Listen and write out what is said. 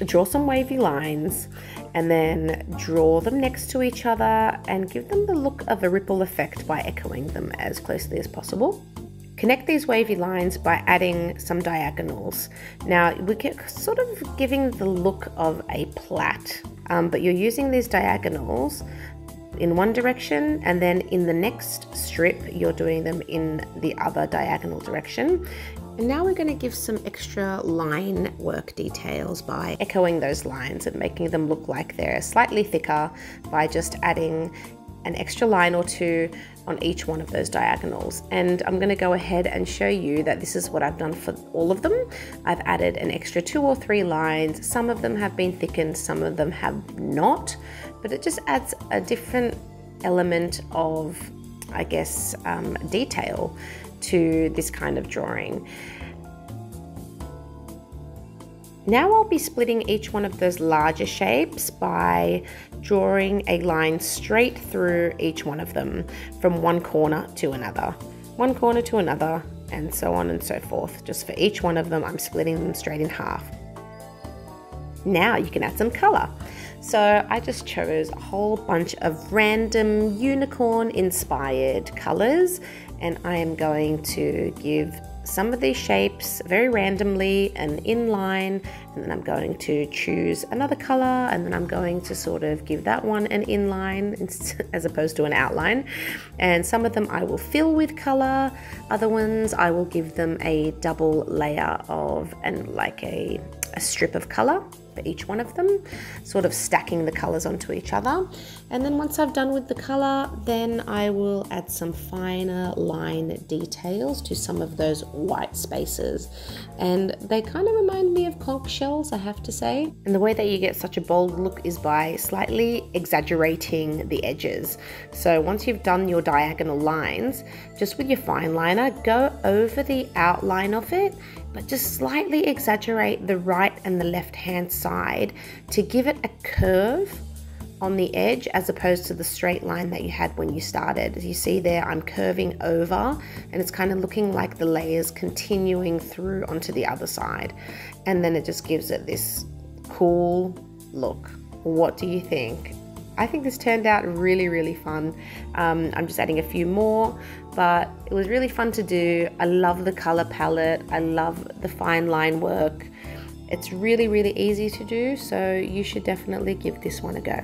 draw some wavy lines and then draw them next to each other and give them the look of a ripple effect by echoing them as closely as possible. Connect these wavy lines by adding some diagonals. Now we get sort of giving the look of a plait, but you're using these diagonals in one direction, and then in the next strip you're doing them in the other diagonal direction. And now we're going to give some extra line work details by echoing those lines and making them look like they're slightly thicker by just adding an extra line or two on each one of those diagonals. And I'm going to go ahead and show you that this is what I've done for all of them. I've added an extra 2 or 3 lines. Some of them have been thickened, some of them have not, but it just adds a different element of, I guess, detail to this kind of drawing. Now I'll be splitting each one of those larger shapes by drawing a line straight through each one of them from one corner to another, one corner to another, and so on and so forth. Just for each one of them, I'm splitting them straight in half. Now you can add some color. So I just chose a whole bunch of random unicorn inspired colors, and I am going to give some of these shapes very randomly an inline, and then I'm going to choose another color, and then I'm going to sort of give that one an inline as opposed to an outline. And some of them I will fill with color, other ones I will give them a double layer of like a strip of color for each one of them, sort of stacking the colors onto each other. And then once I've done with the color, then I will add some finer line details to some of those white spaces. And they kind of remind me of conch shells, I have to say. And the way that you get such a bold look is by slightly exaggerating the edges. So once you've done your diagonal lines, just with your fine liner, go over the outline of it, but just slightly exaggerate the right and the left hand side to give it a curve on the edge as opposed to the straight line that you had when you started. As you see there, I'm curving over and it's kind of looking like the layers continuing through onto the other side. And then it just gives it this cool look. What do you think? I think this turned out really, really fun. I'm just adding a few more, but it was really fun to do. I love the color palette. I love the fine line work. It's really, really easy to do, so you should definitely give this one a go.